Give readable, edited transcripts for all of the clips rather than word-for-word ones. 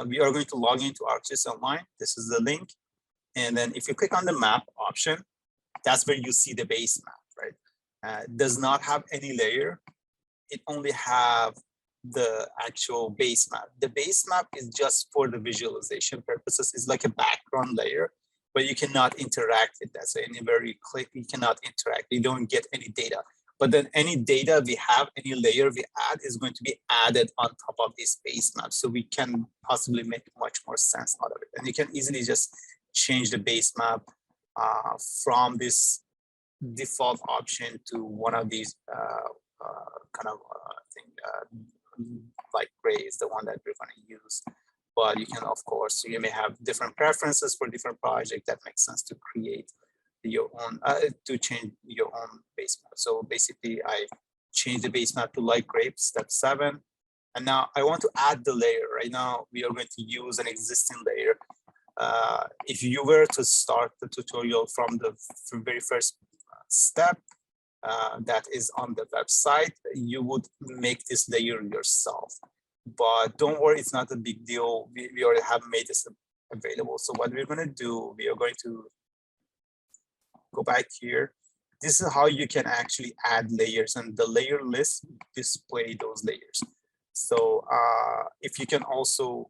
we are going to log into ArcGIS Online. This is the link. And then if you click on the map option, that's where you see the base map, right? It does not have any layer. It only have the actual base map. The base map is just for the visualization purposes. It's like a background layer, but you cannot interact with that. So anywhere you click, you cannot interact. You don't get any data. But then any data we have, any layer we add is going to be added on top of this base map. So we can possibly make much more sense out of it. And you can easily just change the base map from this default option to one of these like gray is the one that we're going to use. But you can, of course, you may have different preferences for different projects that make sense to create your own, to change your own base map. So basically, I changed the base map to light gray, step 7. And now I want to add the layer. Right now, we are going to use an existing layer. If you were to start the tutorial from the very first step, that is on the website, you would make this layer yourself. But don't worry, it's not a big deal. We already have made this available. So what we're going to do, we are going to go back here. This is how you can actually add layers, and the layer list display those layers. So if you can also,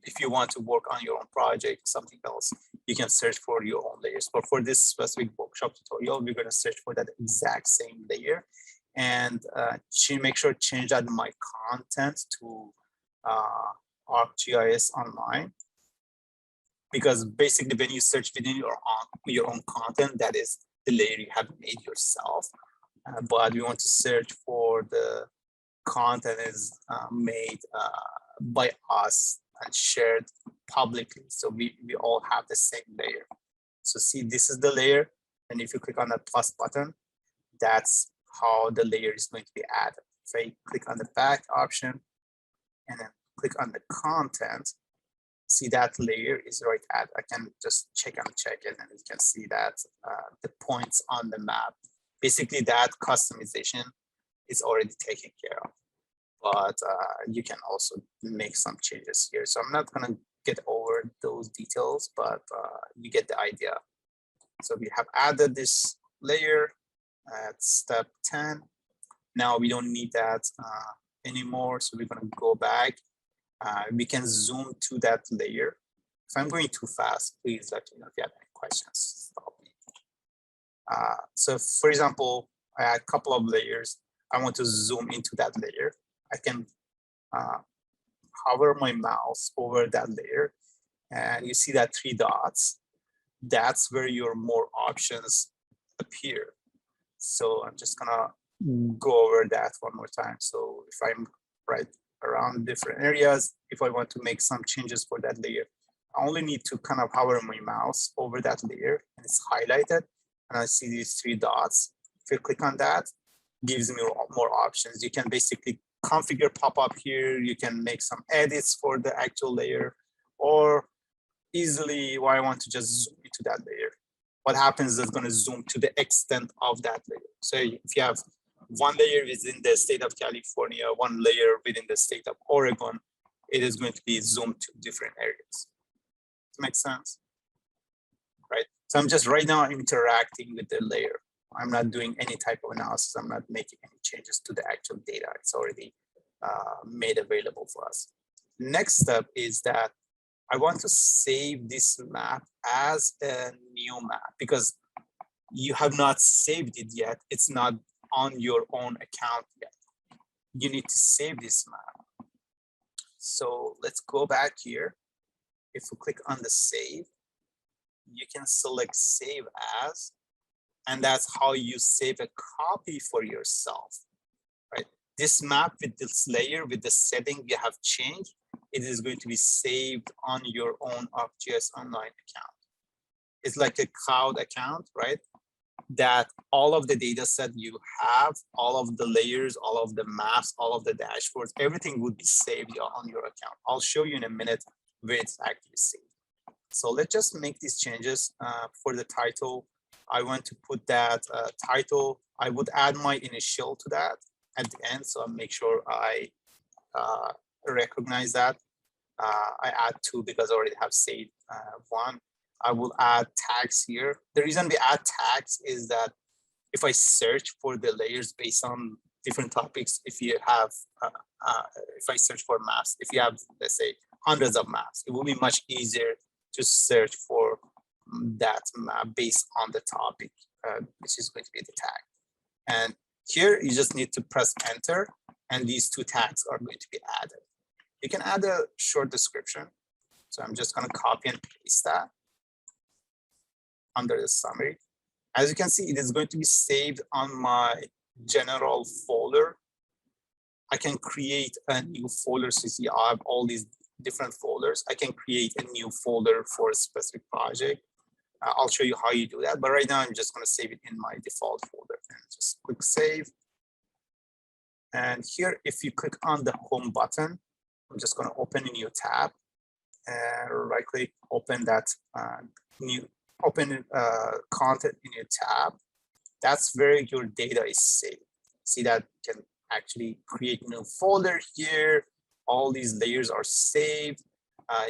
if you want to work on your own project, something else, you can search for your own layers. But for this specific workshop tutorial, we're going to search for that exact same layer, and make sure to change that my content to ArcGIS Online. Because basically, when you search within your own content, that is the layer you have made yourself. But we want to search for the content is made by us and shared publicly. So we all have the same layer. So see, this is the layer. And if you click on the plus button, that's how the layer is going to be added. So you click on the back option and then click on the content. See that layer is right at, I can just check it and you can see that the points on the map. Basically that customization is already taken care of. But you can also make some changes here. So I'm not gonna get over those details, but you get the idea. So we have added this layer at step 10. Now we don't need that anymore. So we're gonna go back. We can zoom to that layer. If I'm going too fast, please let me know if you have any questions. Stop me. So for example, I had a couple of layers. I want to zoom into that layer. I can hover my mouse over that layer and you see that 3 dots. That's where your more options appear. So I'm just gonna go over that one more time. So if I'm right around different areas, if I want to make some changes for that layer, I only need to kind of hover my mouse over that layer and it's highlighted and I see these 3 dots. If you click on that, it gives me more options. You can basically configure pop-up here. You can make some edits for the actual layer, or easily why I want to just zoom into that layer. What happens is it's going to zoom to the extent of that layer. So if you have one layer within the state of California, one layer within the state of Oregon, it is going to be zoomed to different areas. Does that make sense? Right? So I'm just right now interacting with the layer. I'm not doing any type of analysis. I'm not making any changes to the actual data. It's already made available for us. Next step is that I want to save this map as a new map because you have not saved it yet. It's not on your own account yet. You need to save this map. So let's go back here. If we click on the save, you can select save as, and that's how you save a copy for yourself, right? This map with this layer, with the setting you have changed, it is going to be saved on your own ArcGIS Online account. It's like a cloud account, right? That all of the data set you have, all of the layers, all of the maps, all of the dashboards, everything would be saved on your account. I'll show you in a minute where it's actually saved. So let's just make these changes for the title. I want to put that title. I would add my initial to that at the end. So I'll make sure I recognize that. I add 2 because I already have saved 1. I will add tags here. The reason we add tags is that if I search for the layers based on different topics, if you have, if I search for maps, if you have, let's say, hundreds of maps, it will be much easier to search for that map based on the topic, which is going to be the tag. And here you just need to press enter, and these 2 tags are going to be added. You can add a short description. So I'm just going to copy and paste that under the summary. As you can see, it is going to be saved on my general folder. I can create a new folder. So you see, I have all these different folders. I can create a new folder for a specific project. I'll show you how you do that. But right now, I'm just going to save it in my default folder. And just click save. And here, if you click on the home button, I'm just going to open a new tab and right click, open that content in your tab. That's where your data is saved. See that you can actually create a new folder here. All these layers are saved.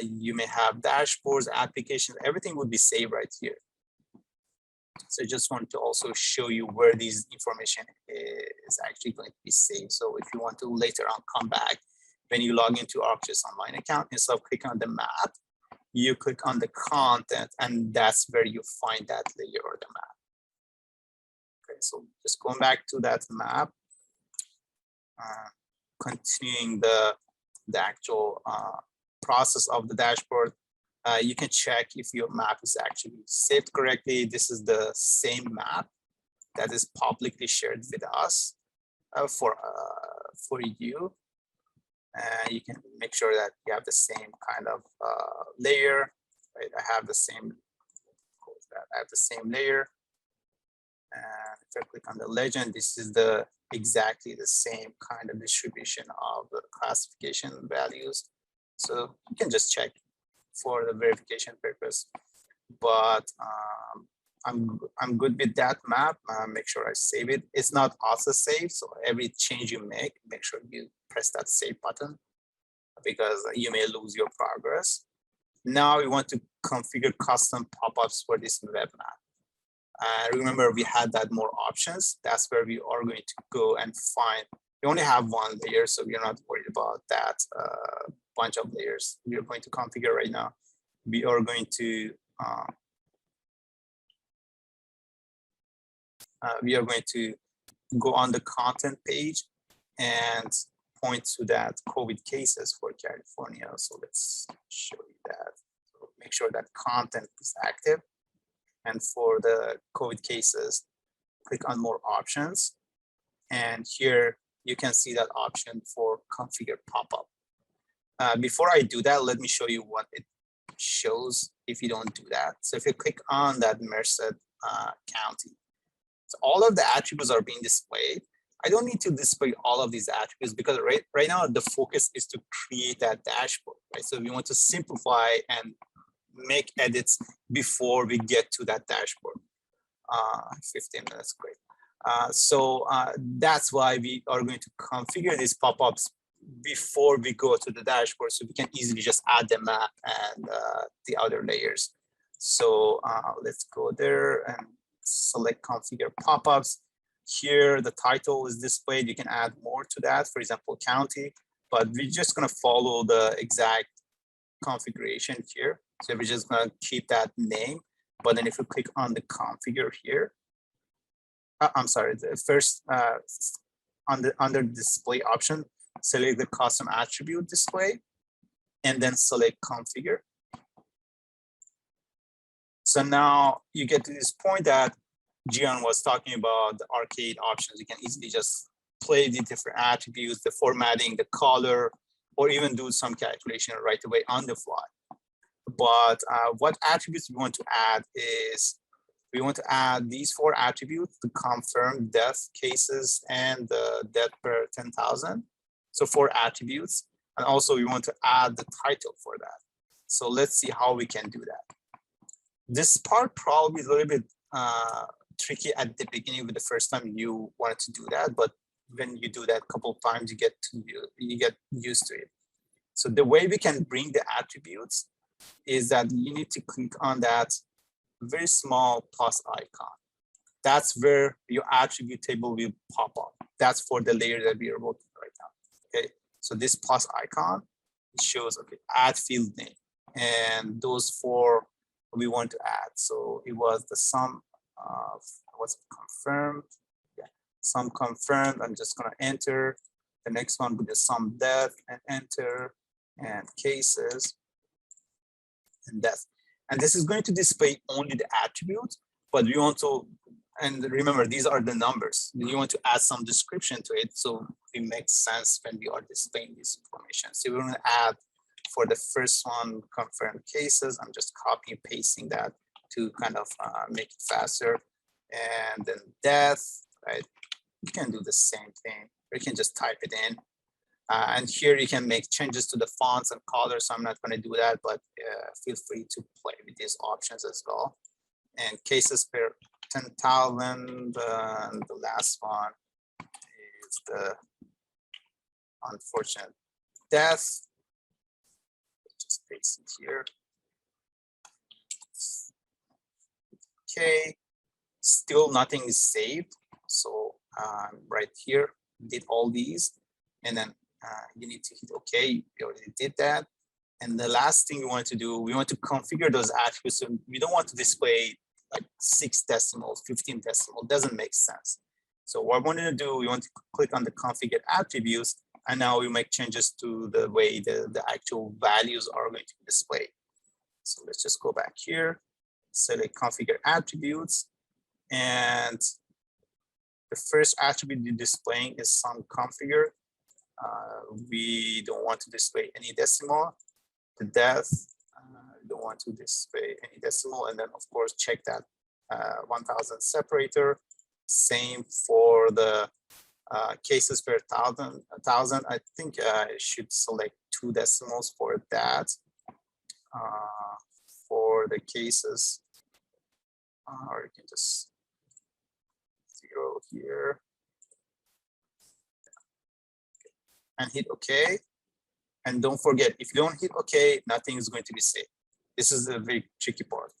You may have dashboards, applications, everything would be saved right here. So I just want to also show you where these information is actually going to be saved. So if you want to later on come back, when you log into ArcGIS Online account, instead of clicking on the map, you click on the content, and that's where you find that layer or the map. Okay, so just going back to that map, continuing the actual process of the dashboard, you can check if your map is actually saved correctly. This is the same map that is publicly shared with us for you. And you can make sure that you have the same kind of layer. Right? I have the same layer. And if I click on the legend, this is exactly the same kind of distribution of the classification values. So you can just check for the verification purpose. But I'm good with that map. Make sure I save it. It's not auto save, so every change you make sure you press that save button because you may lose your progress. Now we want to configure custom pop-ups for this web map. Remember, we had that more options. That's where we are going to go and find. We only have 1 layer, so we're not worried about that bunch of layers we are going to configure right now. We are going to go on the content page and point to that COVID cases for California. So let's show you that. So make sure that content is active. And for the COVID cases, click on more options. And here you can see that option for configure pop-up. Before I do that, let me show you what it shows if you don't do that. So if you click on that Merced County, so all of the attributes are being displayed. I don't need to display all of these attributes because right now the focus is to create that dashboard, right? So we want to simplify and make edits before we get to that dashboard. 15 minutes, great. So that's why we are going to configure these pop-ups before we go to the dashboard, so we can easily just add the map and the other layers. So let's go there and select configure pop-ups. Here, the title is displayed. You can add more to that, for example, county, but we're just going to follow the exact configuration here. So we're just going to keep that name. But then if you click on the configure here, I'm sorry, the first under display option, select the custom attribute display and then select configure. So now you get to this point that Gian was talking about, the arcade options. You can easily just play the different attributes, the formatting, the color, or even do some calculation right away on the fly. But what attributes we want to add is we want to add these 4 attributes to confirm death cases and the death per 10,000. So 4 attributes. And also we want to add the title for that. So let's see how we can do that. This part probably is a little bit tricky at the beginning with the first time you wanted to do that, but when you do that a couple of times, you get used to it. So the way we can bring the attributes is that you need to click on that very small plus icon. That's where your attribute table will pop up. That's for the layer that we are working right now. Okay, so this plus icon, it shows, okay, add field name, and those four we want to add. So it was the sum of what's confirmed. Yeah, sum confirmed. I'm just gonna enter. The next one with the sum depth and enter, and cases and depth. And this is going to display only the attributes, but we want to, and remember, these are the numbers. You want to add some description to it, so it makes sense when we are displaying this information. So we're going to add for the first one, confirmed cases. I'm just copy and pasting that to kind of make it faster. And then depth, right? You can do the same thing, or you can just type it in. And here you can make changes to the fonts and colors. So I'm not going to do that, but feel free to play with these options as well. And cases per 10,000. And the last one is the unfortunate death. Just paste it here. Okay, still nothing is saved. So right here, did all these, and then you need to hit OK. We already did that. And the last thing we want to do, we want to configure those attributes. So we don't want to display like 6 decimals, 15 decimals. Doesn't make sense. So what we're going to do, we want to click on the configure attributes, and now we make changes to the way the actual values are going to be displayed. So let's just go back here, select configure attributes, and the first attribute you're displaying is sum configure. We don't want to display any decimal. The depth, we don't want to display any decimal, and then of course check that 1000 separator. Same for the cases per 1000. I think I should select 2 decimals for that. For the cases, or you can just 0 here and hit OK. And don't forget, if you don't hit OK, nothing is going to be saved. This is the very tricky part.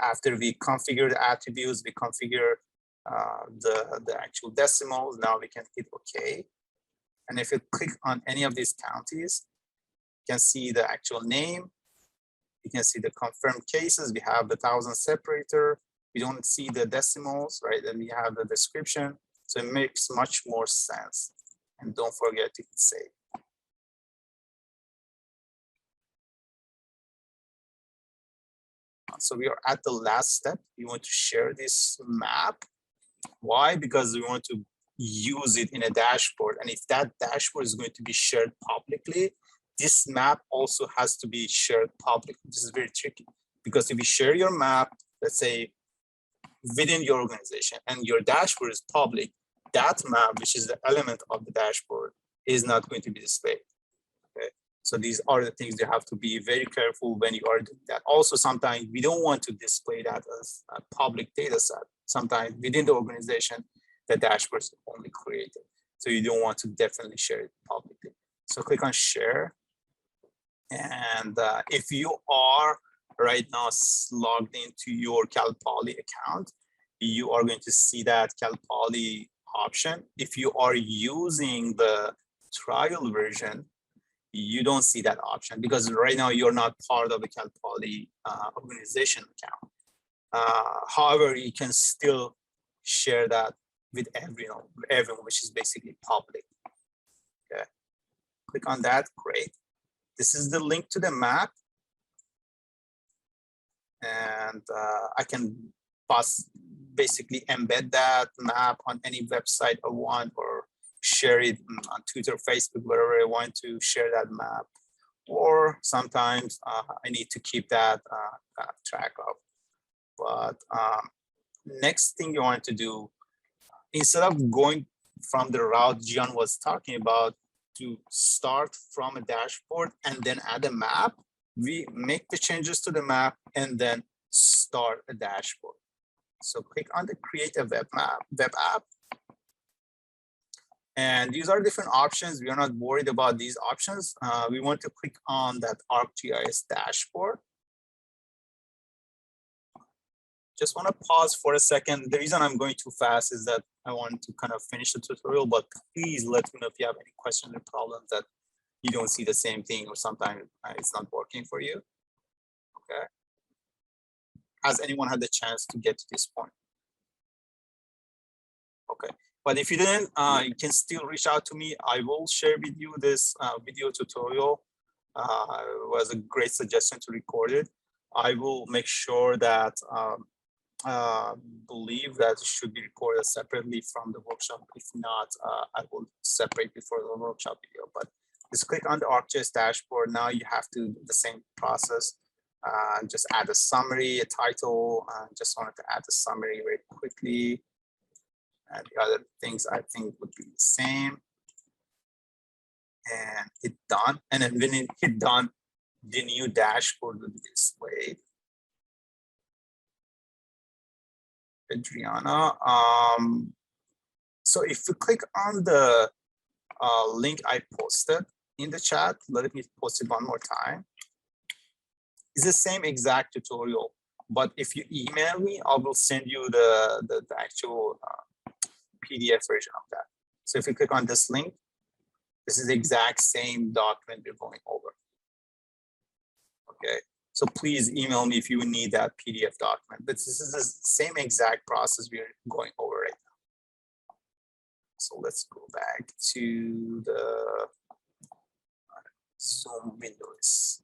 After we configure the attributes, we configure the actual decimals. Now we can hit OK. And if you click on any of these counties, you can see the actual name. You can see the confirmed cases. We have the 1000 separator. We don't see the decimals, right? Then we have the description. So it makes much more sense. And don't forget to hit save. So we are at the last step. We want to share this map. Why? Because we want to use it in a dashboard. And if that dashboard is going to be shared publicly, this map also has to be shared publicly. This is very tricky because if you share your map, let's say within your organization, and your dashboard is public, that map, which is the element of the dashboard, is not going to be displayed. Okay. So these are the things you have to be very careful when you are doing that. Also, sometimes we don't want to display that as a public data set. Sometimes within the organization, the dashboards are only created. So you don't want to definitely share it publicly. So click on share. And if you are right now logged into your Cal Poly account, you are going to see that Cal Poly option. If you are using the trial version, you don't see that option because right now you're not part of the Cal Poly organization account. However, you can still share that with everyone, which is basically public. Okay, click on that. Great. This is the link to the map, and I can basically embed that map on any website I want, or share it on Twitter, Facebook, wherever I want to share that map. Or sometimes I need to keep that track of. But next thing you want to do, instead of going from the route Gian was talking about, to start from a dashboard and then add a map, we make the changes to the map and then start a dashboard. So click on the create a web app. And these are different options. We are not worried about these options. We want to click on that ArcGIS dashboard. Just want to pause for a second. The reason I'm going too fast is that I want to kind of finish the tutorial, but please let me know if you have any questions or problems that you don't see the same thing or sometimes it's not working for you. Okay. Has anyone had the chance to get to this point? Okay. But if you didn't, you can still reach out to me. I will share with you this video tutorial. It was a great suggestion to record it. I will make sure that believe that it should be recorded separately from the workshop. If not, I will separate before the workshop video. But just click on the ArcGIS dashboard. Now you have to do the same process. Just add a summary, a title. Just wanted to add a summary very quickly. And the other things I think would be the same. And hit done. And then when it hit done, the new dashboard will be displayed. Adriana. So if you click on the link I posted in the chat, let me post it one more time. It's the same exact tutorial, but if you email me, I will send you the actual PDF version of that. So if you click on this link, this is the exact same document we're going over. Okay. So please email me if you need that PDF document. But this is the same exact process we're going over right now. So let's go back to the Zoom windows.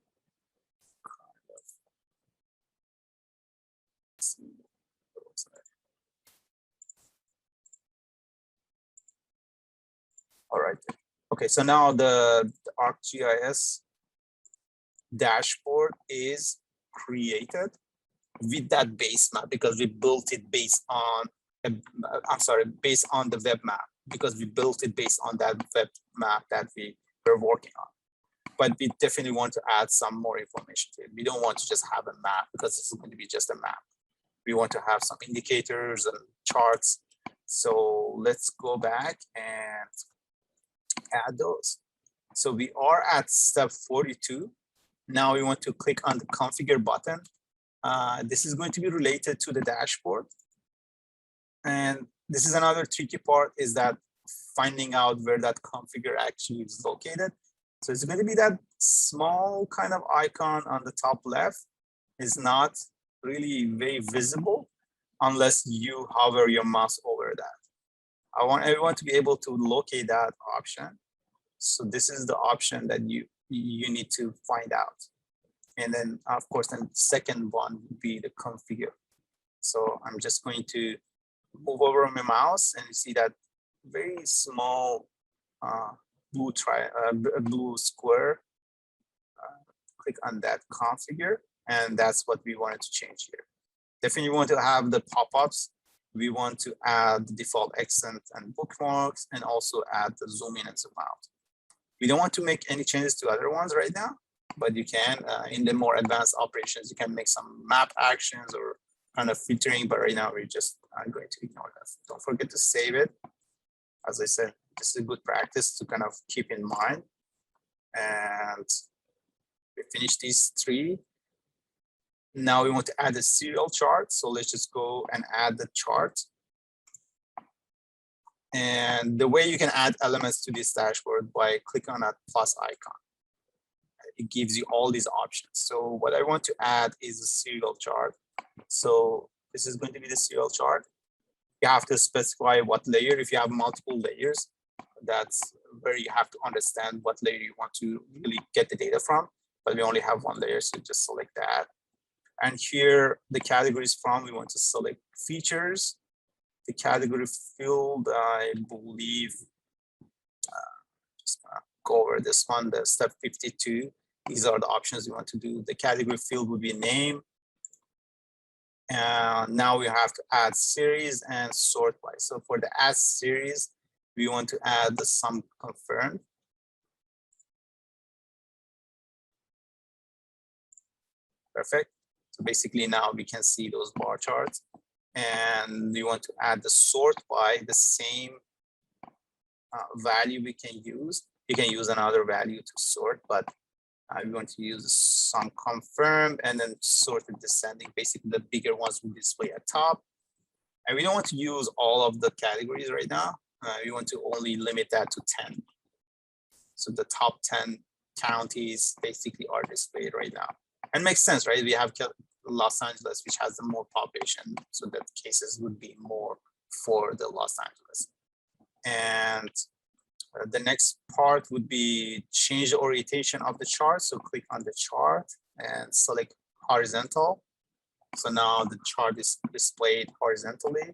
All right. Okay, so now the ArcGIS dashboard is created with that base map because we built it based on, based on the web map, because we built it based on that web map that we were working on. But we definitely want to add some more information to it. We don't want to just have a map because this is going to be just a map. We want to have some indicators and charts. So let's go back and add those. So we are at step 42. Now we want to click on the configure button. This is going to be related to the dashboard. And this is another tricky part, is that finding out where that configure actually is located. So it's going to be that small kind of icon on the top left. Is not really very visible unless you hover your mouse over that. I want everyone to be able to locate that option. So this is the option that you need to find out. And then of course, the second one would be the configure. So I'm just going to move over my mouse and you see that very small blue square. Click on that configure, and that's what we wanted to change here. Definitely want to have the pop-ups. We want to add the default accent and bookmarks, and also add the zoom in and zoom out. We don't want to make any changes to other ones right now, but you can, in the more advanced operations, you can make some map actions or kind of filtering, but right now we're just going to ignore that. Don't forget to save it. As I said, this is a good practice to kind of keep in mind. And we finished these three. Now we want to add a serial chart. So let's just go and add the chart. And the way you can add elements to this dashboard by clicking on that plus icon. It gives you all these options. So what I want to add is a serial chart. So this is going to be the serial chart. You have to specify what layer. If you have multiple layers, that's where you have to understand what layer you want to really get the data from. But we only have one layer, so just select that. And here, the categories from, we want to select features. The category field, I believe, just gonna go over this one, the step 52. These are the options we want to do. The category field would be name. And now we have to add series and sort by. So for the add series, we want to add the sum confirmed. Perfect. So basically now we can see those bar charts. And we want to add the sort by the same value we can use. You can use another value to sort, but I'm going to use some confirm and then sort it descending. Basically, the bigger ones will display at top. And we don't want to use all of the categories right now. We want to only limit that to 10. So the top 10 counties basically are displayed right now. And makes sense, right? We have Los Angeles, which has the more population, so that cases would be more for the Los Angeles. And the next part would be change the orientation of the chart. So click on the chart and select horizontal. So now the chart is displayed horizontally.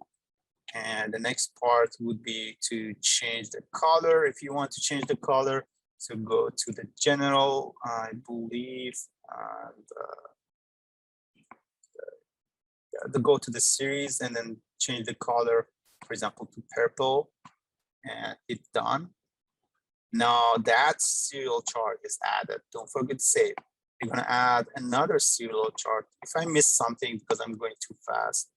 And the next part would be to change the color. If you want to change the color, so go to the general, I believe, go to the series and then change the color, for example, to purple, and hit done. Now that serial chart is added. Don't forget to save. You're going to add another serial chart. If I miss something because I'm going too fast,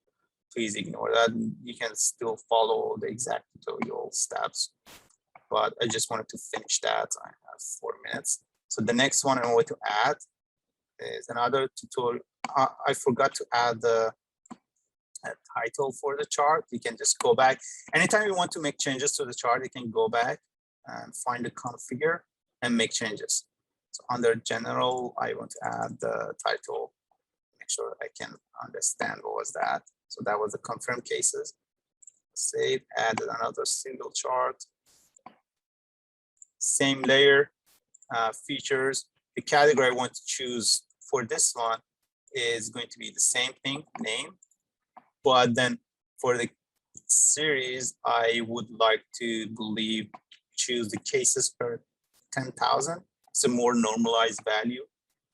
please ignore that. You can still follow the exact tutorial steps, but I just wanted to finish that. I have 4 minutes. So the next one I want to add is another tutorial. I forgot to add the title for the chart. You can just go back. Anytime you want to make changes to the chart, you can go back and find the configure and make changes. So under general, I want to add the title, make sure I can understand what was that. So that was the confirmed cases. Save, added another single chart. Same layer, features. The category I want to choose for this one is going to be the same thing, name. But then for the series, I would like to choose the cases per 10,000. It's a more normalized value,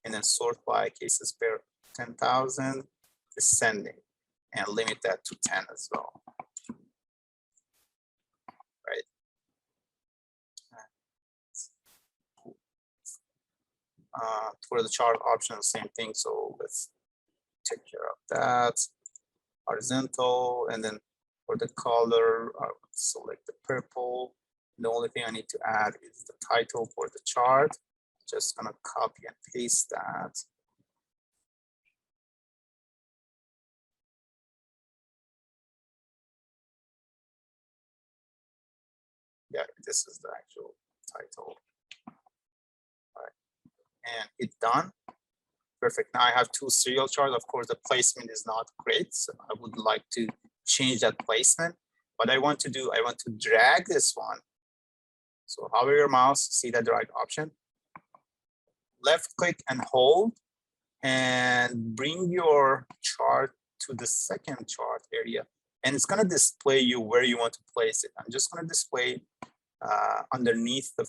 and then sort by cases per 10,000 descending, and limit that to 10 as well. Right. For the chart option, same thing. So let's take care of that. Horizontal, and then for the color, I would select the purple. The only thing I need to add is the title for the chart. Just gonna copy and paste that. Yeah, this is the actual title. All right, and it's done. Perfect. Now I have 2 serial charts. Of course, the placement is not great, so I would like to change that placement. What I want to do, I want to drag this one. So hover your mouse, see that the right option. Left click and hold, and bring your chart to the second chart area. And it's going to display you where you want to place it. I'm just going to display underneath the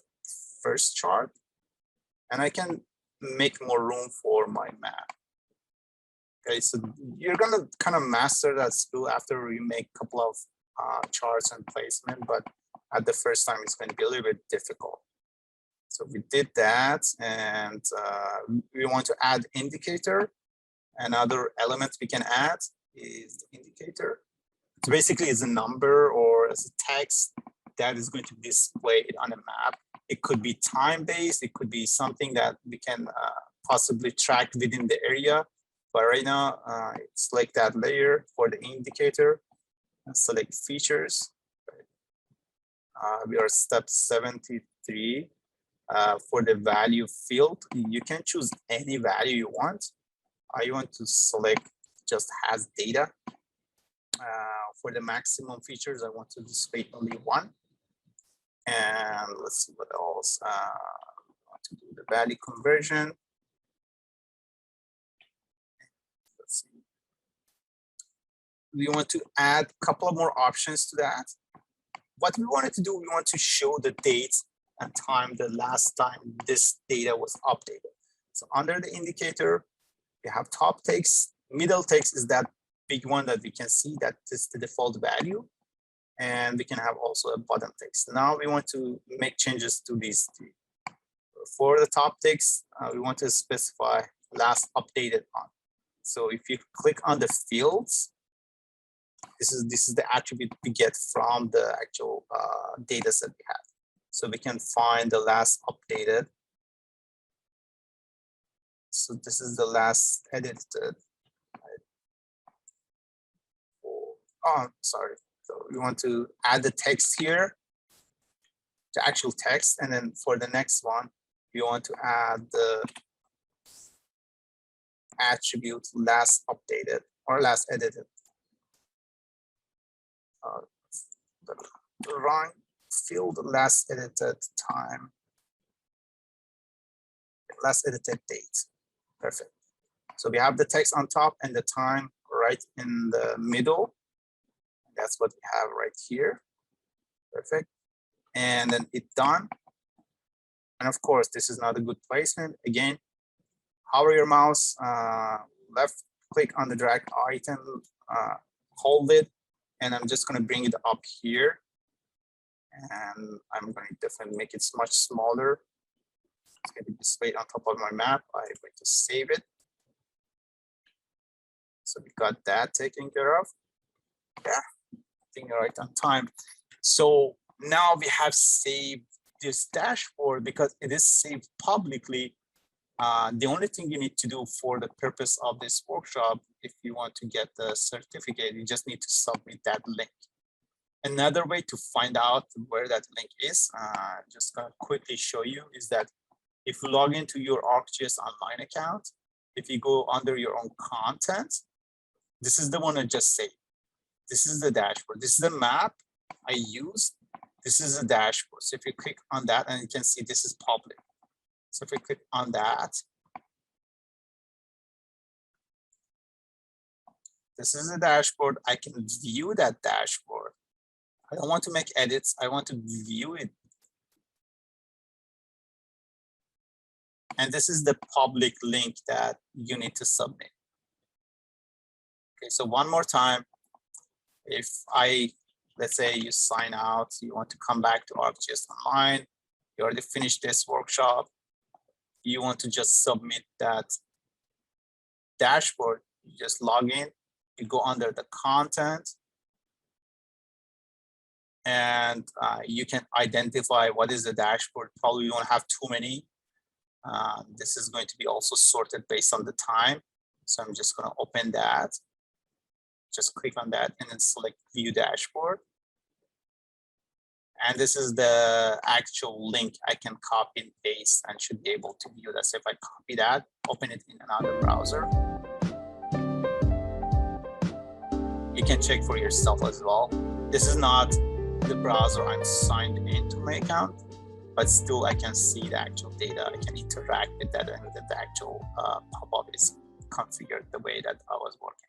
first chart, and I can make more room for my map. Okay, so you're going to kind of master that skill after you make a couple of charts and placement, but at the first time it's going to be a little bit difficult. So we did that, and we want to add indicator. Another element we can add is the indicator. So basically it's a number or as a text that is going to be displayed on a map. It could be time-based, it could be something that we can possibly track within the area. But right now, select that layer for the indicator and select features. We are step 73. For the value field, you can choose any value you want. I want to select just has data. For the maximum features, I want to display only 1. And let's see what else. I want to do the value conversion. Let's see. We want to add a couple of more options to that. What we wanted to do, we want to show the dates and time the last time this data was updated. So under the indicator, we have top text, middle text is that big one that we can see that is the default value. And we can have also a bottom text. Now we want to make changes to these 3. For the top text, we want to specify last updated on. So if you click on the fields, This is the attribute we get from the actual data set we have. So we can find the last updated. So this is the last edited. Oh, sorry. So we want to add the text here, the actual text, and then for the next one, we want to add the attribute last updated or last edited. The wrong field, last edited time, last edited date. Perfect. So we have the text on top and the time right in the middle. That's what we have right here. Perfect. And then it's done. And of course, this is not a good placement. Again, hover your mouse, left click on the drag item, hold it, and I'm just going to bring it up here. And I'm going to definitely make it much smaller. It's going to be displayed on top of my map. I'm going to save it. So we got that taken care of. Yeah, I think right on time. So now we have saved this dashboard because it is saved publicly. The only thing you need to do for the purpose of this workshop, if you want to get the certificate, you just need to submit that link. Another way to find out where that link is, just gonna quickly show you, is that if you log into your ArcGIS Online account, if you go under your own content, this is the one I just saved. This is the dashboard. This is the map I used. This is the dashboard. So if you click on that, and you can see this is public. So if we click on that, this is the dashboard. I can view that dashboard. I don't want to make edits. I want to view it. And this is the public link that you need to submit. Okay, so one more time, if let's say you sign out, you want to come back to ArcGIS Online, you already finished this workshop, you want to just submit that dashboard, you just log in, you go under the content, and you can identify what is the dashboard. Probably you won't have too many. This is going to be also sorted based on the time. So I'm just going to open that. Just click on that and then select View Dashboard. And this is the actual link I can copy and paste and should be able to view that. So if I copy that, open it in another browser. You can check for yourself as well. This is not the browser I'm signed into my account, but still I can see the actual data. I can interact with that, and the actual pop-up is configured the way that I was working.